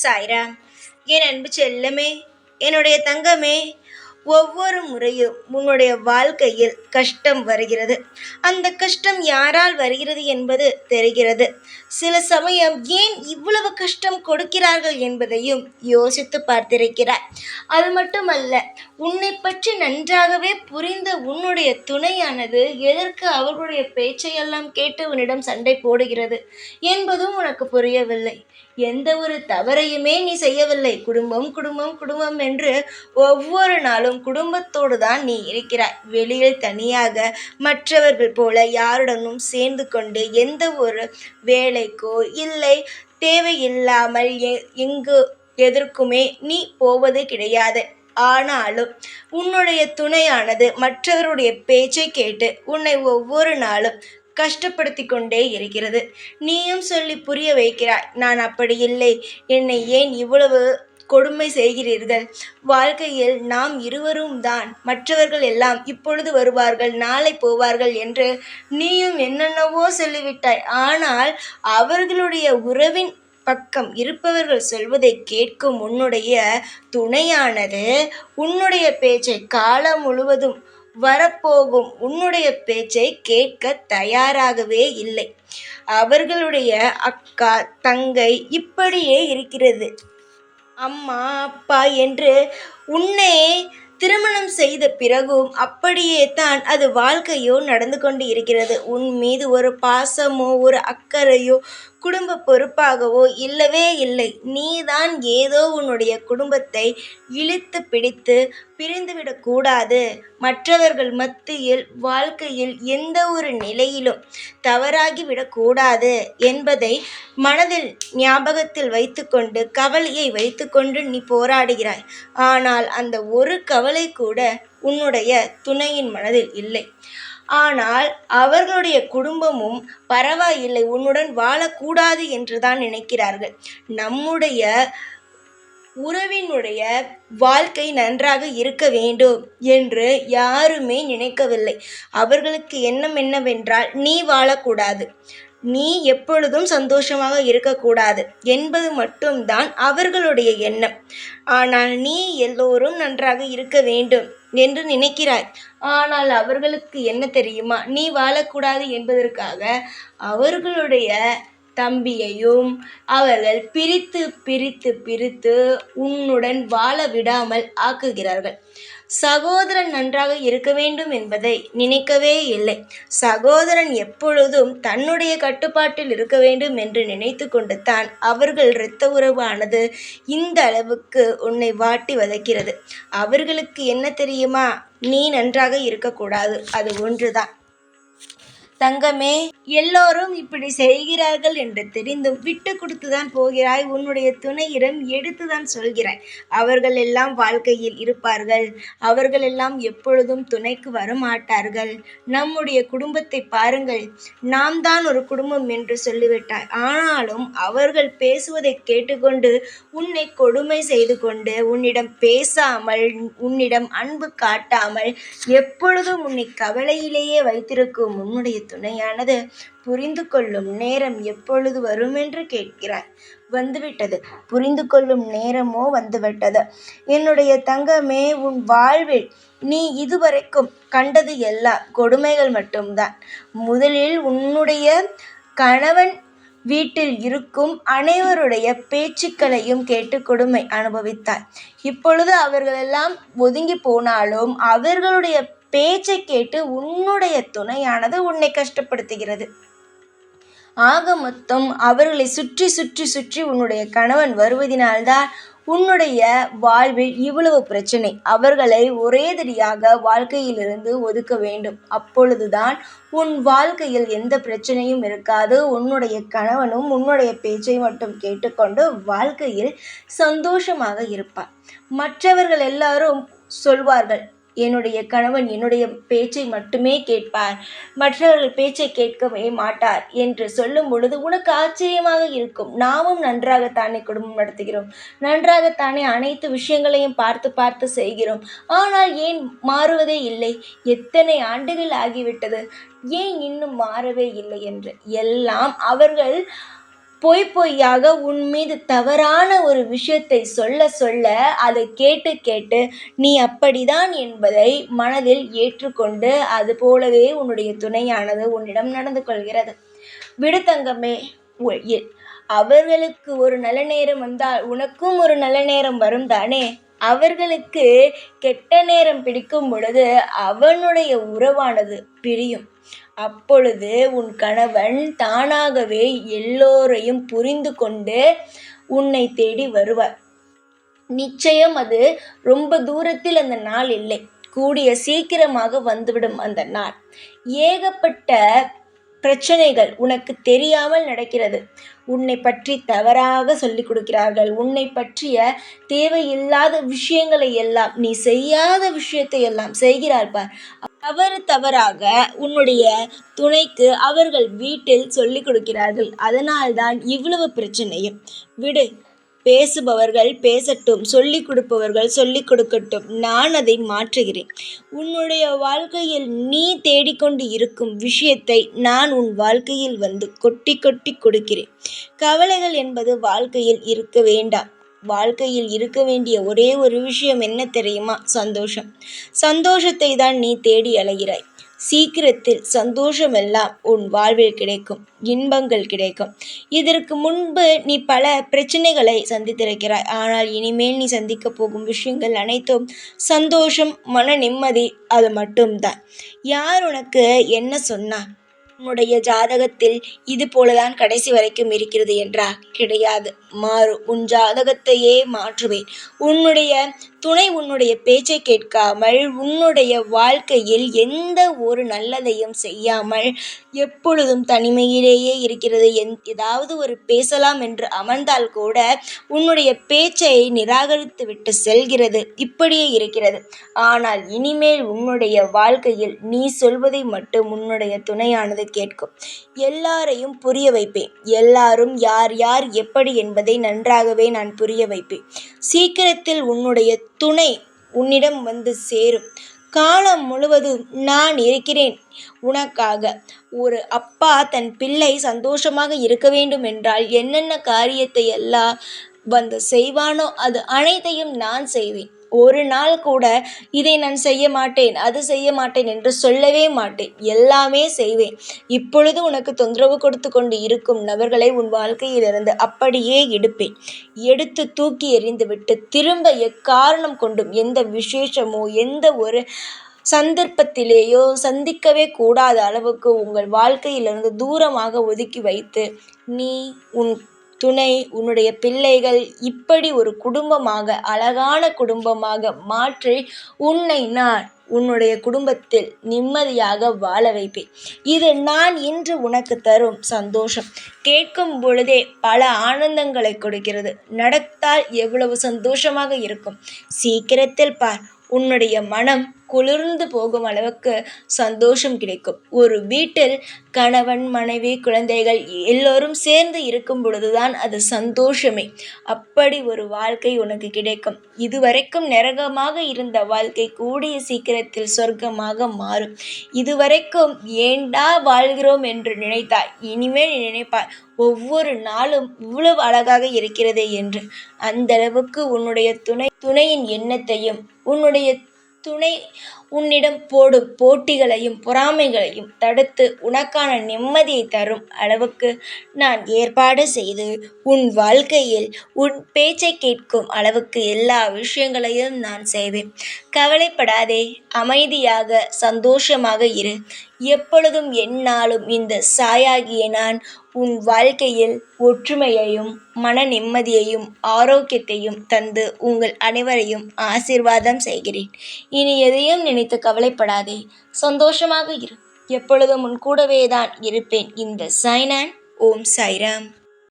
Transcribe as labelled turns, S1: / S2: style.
S1: சாய்ராம். என் அன்பு செல்லமே, என்னுடைய தங்கமே, ஒவ்வொரு முறையும் உன்னுடைய வாழ்க்கையில் கஷ்டம் வருகிறது. அந்த கஷ்டம் யாரால் வருகிறது என்பது தெரிகிறது. சில சமயம் ஏன் இவ்வளவு கஷ்டம் கொடுக்கிறார்கள் என்பதையும் யோசித்து பார்த்திருக்கிறாய். அது மட்டுமல்ல, உன்னை பற்றி நன்றாகவே புரிந்த உன்னுடைய துணையானது எதற்கு அவர்களுடைய பேச்சையெல்லாம் கேட்டு உன்னிடம் சண்டை போடுகிறது என்பதும் உனக்கு புரியவில்லை. எந்த ஒரு தவறையுமே நீ செய்யவில்லை. குடும்பம் குடும்பம் குடும்பம் என்று ஒவ்வொரு நாளும் குடும்பத்தோடு தான் நீ இருக்கிறாய். வெளியில் தனியாக மற்றவர்கள் போல யாருடனும் சேர்ந்து கொண்டு எந்த ஒரு வேலைக்கோ இல்லை தேவையில்லாமல் எங்கு எதற்குமே நீ போவது கிடையாது. ஆனாலும் உன்னுடைய துணையானது மற்றவருடைய பேச்சை கேட்டு உன்னை ஒவ்வொரு நாளும் கஷ்டப்படுத்தி கொண்டே இருக்கிறது. நீயும் சொல்லி புரிய வைக்கிறாய், நான் அப்படி இல்லை, என்னை ஏன் இவ்வளவு கொடுமை செய்கிறீர்கள்? வாழ்க்கையில் நாம் இருவரும் தான், மற்றவர்கள் எல்லாம் இப்பொழுது வருவார்கள், நாளை போவார்கள் என்று நீயும் என்னென்னவோ சொல்லிவிட்டாய். ஆனால் அவர்களுடைய உறவின் பக்கம் இருப்பவர்கள் சொல்வதை கேட்கும் உன்னுடைய துணையானது உன்னுடைய பேச்சை காலம் முழுவதும் வரப்போகும் உன்னுடைய பேச்சை கேட்க தயாராகவே இல்லை. அவர்களுடைய அக்கா தங்கை இப்படியே இருக்கிறது. அம்மா அப்பா என்று உன்னை திருமணம் செய்த பிறகும் அப்படியே தான் அது வாழ்க்கையோ நடந்து கொண்டு இருக்கிறது. உன் மீது ஒரு பாசமோ ஒரு அக்கறையோ குடும்ப பொறுப்பாகவோ இல்லவே இல்லை. நீதான் ஏதோ உன்னுடைய குடும்பத்தை இழுத்து பிடித்து பிரிந்துவிடக்கூடாது, மற்றவர்கள் மத்தியில் வாழ்க்கையில் எந்த ஒரு நிலையிலும் தவறாகிவிடக்கூடாது என்பதை மனதில் ஞாபகத்தில் வைத்துக்கொண்டு கவலையை வைத்துக்கொண்டு நீ போராடுகிறாய். ஆனால் அந்த ஒரு கவலை கூட உன்னுடைய துணையின் மனதில் இல்லை. ஆனால் அவர்களுடைய குடும்பமும் பரவாயில்லை, உன்னுடன் வாழக்கூடாது என்றுதான் நினைக்கிறார்கள். நம்முடைய உறவினுடைய வாழ்க்கை நன்றாக இருக்க வேண்டும் என்று யாருமே நினைக்கவில்லை. அவர்களுக்கு எண்ணம் என்னவென்றால் நீ வாழக்கூடாது, நீ எப்பொழுதும் சந்தோஷமாக இருக்கக்கூடாது என்பது மட்டும்தான் அவர்களுடைய எண்ணம். ஆனால் நீ எல்லோரும் நன்றாக இருக்க வேண்டும் என்று நினைக்கிறாய். ஆனால் அவர்களுக்கு என்ன தெரியுமா? நீ வாழக்கூடாது என்பதற்காக அவர்களுடைய தம்பியையும் அவர்கள் பிரித்து பிரித்து பிரித்து உன்னுடன் வாழ விடாமல் ஆக்குகிறார்கள். சகோதரன் நன்றாக இருக்க வேண்டும் என்பதை நினைக்கவே இல்லை. சகோதரன் எப்பொழுதும் தன்னுடைய கட்டுப்பாட்டில் இருக்க வேண்டும் என்று நினைத்து கொண்டு தான் அவர்கள் இரத்த உறவானது இந்த அளவுக்கு உன்னை வாட்டி வதைக்கிறது. அவர்களுக்கு என்ன தெரியுமா? நீ நன்றாக இருக்கக்கூடாது, அது ஒன்றுதான். தங்கமே, எல்லோரும் இப்படி செய்கிறார்கள் என்று தெரிந்தும் விட்டு கொடுத்துதான் போகிறாய். உன்னுடைய துணையிடம் எடுத்துதான் சொல்கிறாய். அவர்கள் எல்லாம் வாழ்க்கையில் இருப்பார்கள், அவர்கள் எல்லாம் எப்பொழுதும் துணைக்கு வரமாட்டார்கள். நம்முடைய குடும்பத்தை பாருங்கள், நாம் தான் ஒரு குடும்பம் என்று சொல்லிவிட்டாய். ஆனாலும் அவர்கள் பேசுவதை கேட்டுக்கொண்டு உன்னை கொடுமை செய்து கொண்டு உன்னிடம் பேசாமல் உன்னிடம் அன்பு காட்டாமல் எப்பொழுதும் உன்னை கவலையிலேயே வைத்திருக்கும் உன்னுடைய துணையானது புரிந்து கொள்ளும் நேரம் எப்பொழுது வரும் என்று கேட்கிறாய். வந்துவிட்டது. புரிந்து கொள்ளும் நேரமோ வந்துவிட்டது. என்னுடைய தங்கமே, உன் வாழ்வில் நீ இதுவரைக்கும் கண்டது எல்லாம் கொடுமைகள் மட்டும்தான். முதலில் உன்னுடைய கணவன் வீட்டில் இருக்கும் அனைவருடைய பேச்சுக்களையும் கேட்டு கொடுமை அனுபவித்தாய். இப்பொழுது அவர்களெல்லாம் ஒதுங்கி போனாலும் அவர்களுடைய பேச்சை கேட்டு உன்னுடைய துணையானது உன்னை கஷ்டப்படுத்துகிறது. ஆக மொத்தம் அவர்களை சுற்றி சுற்றி சுற்றி உன்னுடைய கணவன் வருவதினால்தான் உன்னுடைய வாழ்வில் இவ்வளவு பிரச்சனை. அவர்களை ஒரேதடியாக வாழ்க்கையிலிருந்து ஒதுக்க வேண்டும். அப்பொழுதுதான் உன் வாழ்க்கையில் எந்த பிரச்சனையும் இருக்காது. உன்னுடைய கணவனும் உன்னுடைய பேச்சை மட்டும் கேட்டுக்கொண்டு வாழ்க்கையில் சந்தோஷமாக இருப்பார். மற்றவர்கள் எல்லாரும் சொல்வார்கள், என்னுடைய கணவன் என்னுடைய பேச்சை மட்டுமே கேட்பார், மற்றவர்கள் பேச்சை கேட்கவே மாட்டார் என்று சொல்லும் பொழுது உனக்கு ஆச்சரியமாக இருக்கும். நாமும் நன்றாகத்தானே குடும்பம் நடத்துகிறோம், நன்றாகத்தானே அனைத்து விஷயங்களையும் பார்த்து பார்த்து செய்கிறோம். ஆனால் ஏன் மாறுவதே இல்லை? எத்தனை ஆண்டுகள் ஆகிவிட்டது, ஏன் இன்னும் மாறவே இல்லை என்று எல்லாம் அவர்கள் பொய்யாக உன் மீது தவறான ஒரு விஷயத்தை சொல்ல சொல்ல அதை கேட்டு கேட்டு நீ அப்படிதான் என்பதை மனதில் ஏற்றுக்கொண்டு அது போலவே உன்னுடைய துணையானது உன்னிடம் நடந்து கொள்கிறது. விடு தங்கமே. அவர்களுக்கு ஒரு நல்ல நேரம் வந்தால் உனக்கும் ஒரு நல்ல நேரம் வரும் தானே. அவர்களுக்கு கெட்ட நேரம் பிடிக்கும் பொழுது அவனுடைய உறவானது பிரியும். அப்பொழுது உன் கணவன் தானாகவே எல்லோரையும் புரிந்து கொண்டு உன்னை தேடி வருவார். நிச்சயம் அது ரொம்ப தூரத்தில் அந்த நாள் இல்லை, கூடிய சீக்கிரமாக வந்துவிடும் அந்த நாள். ஏகப்பட்ட பிரச்சனைகள் உனக்கு தெரியாமல் நடக்கிறது. உன்னை பற்றி தவறாக சொல்லிக் கொடுக்கிறார்கள். உன்னை பற்றிய தேவையில்லாத விஷயங்களை எல்லாம், நீ செய்யாத விஷயத்தை எல்லாம் செய்கிறாள் பார். தவறாக உன்னுடைய துணைக்கு அவர்கள் வீட்டில் சொல்லிக் கொடுக்கிறார்கள். அதனால்தான் இவ்வளவு பிரச்சனையும். விடு, பேசுபவர்கள் பேசட்டும், சொல்லிக் கொடுப்பவர்கள் சொல்லிக் கொடுக்கட்டும். நான் அதை மாற்றுகிறேன். உன்னுடைய வாழ்க்கையில் நீ தேடிக்கொண்டு இருக்கும் விஷயத்தை நான் உன் வாழ்க்கையில் வந்து கொட்டி கொட்டி கொடுக்கிறேன். கவலைகள் என்பது வாழ்க்கையில் இருக்க வேண்டாம். வாழ்க்கையில் இருக்க வேண்டிய ஒரே ஒரு விஷயம் என்ன தெரியுமா? சந்தோஷம். சந்தோஷத்தை தான் நீ தேடி அலைகிறாய். சீக்கிரத்தில் சந்தோஷமெல்லாம் உன் வாழ்வில் கிடைக்கும், இன்பங்கள் கிடைக்கும். இதற்கு முன்பு நீ பல பிரச்சனைகளை சந்தித்திருக்கிறாய். ஆனால் இனிமேல் நீ சந்திக்க போகும் விஷயங்கள் அனைத்தும் சந்தோஷம், மன நிம்மதி, அது மட்டும்தான். யார் உனக்கு என்ன சொன்னா? உன்னுடைய ஜாதகத்தில் இது போலதான் கடைசி வரைக்கும் இருக்கிறது என்றா? கிடையாது, மாறும். உன் ஜாதகத்தையே மாற்றுவேன். உன்னுடைய துணை உன்னுடைய பேச்சை கேட்காமல், உன்னுடைய வாழ்க்கையில் எந்த ஒரு நல்லதையும் செய்யாமல் எப்பொழுதும் தனிமையிலேயே இருக்கிறது. ஏதாவது ஒரு பேசலாம் என்று அமர்ந்தால் கூட உன்னுடைய பேச்சை நிராகரித்து விட்டு செல்கிறது. இப்படியே இருக்கிறது. ஆனால் இனிமேல் உன்னுடைய வாழ்க்கையில் நீ சொல்வதை மட்டும் உன்னுடைய துணையானது கேட்கும். எல்லாரையும் புரிய வைப்பேன். எல்லாரும் யார் யார் எப்படி என்பதை நன்றாகவே நான் புரிய வைப்பேன். சீக்கிரத்தில் உன்னுடைய துணை உன்னிடம் வந்து சேரும். காலம் முழுவதும் நான் இருக்கிறேன் உனக்காக. ஒரு அப்பா தன் பிள்ளை சந்தோஷமாக இருக்க வேண்டும் என்றால் என்னென்ன காரியத்தை எல்லாம் வந்து செய்வானோ அது அனைத்தையும் நான் செய்வேன். ஒரு நாள் கூட இதை நான் செய்ய மாட்டேன், அது செய்ய மாட்டேன் என்று சொல்லவே மாட்டேன். எல்லாமே செய்வேன். இப்பொழுது உனக்கு தொந்தரவு கொடுத்து கொண்டு இருக்கும் நபர்களை உன் வாழ்க்கையிலிருந்து அப்படியே எடுப்பேன். எடுத்து தூக்கி எறிந்துவிட்டு திரும்ப எக்காரணம் கொண்டும் எந்த விசேஷமோ எந்த ஒரு சந்தர்ப்பத்திலேயோ சந்திக்கவே கூடாத அளவுக்கு உங்கள் வாழ்க்கையிலிருந்து தூரமாக ஒதுக்கி வைத்து நீ, உன் துணை, உன்னுடைய பிள்ளைகள் இப்படி ஒரு குடும்பமாக, அழகான குடும்பமாக மாற்றி உன்னை நான் உன்னுடைய குடும்பத்தில் நிம்மதியாக வாழ வைப்பேன். இது நான் இன்று உனக்கு தரும் சந்தோஷம். கேட்கும் பொழுதே பல ஆனந்தங்களை கொடுக்கிறது. நடத்தால் எவ்வளவு சந்தோஷமாக இருக்கும். சீக்கிரத்தில் பார், உன்னுடைய மனம் குளிர்ந்து போகும் அளவுக்கு சந்தோஷம் கிடைக்கும். ஒரு வீட்டில் கணவன், மனைவி, குழந்தைகள் எல்லோரும் சேர்ந்து இருக்கும் பொழுதுதான் அது சந்தோஷமே. அப்படி ஒரு வாழ்க்கை உனக்கு கிடைக்கும். இதுவரைக்கும் நரகமாக இருந்த வாழ்க்கை கூடிய சீக்கிரத்தில் சொர்க்கமாக மாறும். இதுவரைக்கும் ஏண்டா வாழ்கிறோம் என்று நினைத்தாய், இனிமேல் நினைப்பாய் ஒவ்வொரு நாளும் இவ்வளவு அழகாக இருக்கிறதே என்று. அந்த அளவுக்கு உன்னுடைய துணையின் எண்ணத்தையும் உன்னுடைய துணை உன்னிடம் போடும் போட்டிகளையும் பொறாமைகளையும் தடுத்து உனக்கான நிம்மதியை தரும் அளவுக்கு நான் ஏற்பாடு செய்து உன் வாழ்க்கையில் உன் பேச்சை கேட்கும் அளவுக்கு எல்லா விஷயங்களையும் நான் செய்வேன். கவலைப்படாதே, அமைதியாக சந்தோஷமாக இரு. எப்பொழுதும் எந்நாளும் இந்த சாயாகிய நான் உன் வாழ்க்கையில் ஒற்றுமையையும் மன நிம்மதியையும் ஆரோக்கியத்தையும் தந்து உங்கள் அனைவரையும் ஆசீர்வாதம் செய்கிறேன். இனி எதையும் நினைத்து கவலைப்படாதே, சந்தோஷமாக இரு. எப்பொழுதும் உன் கூடவே தான் இருப்பேன். இந்த சாய்நான். ஓம் சாய்ராம்.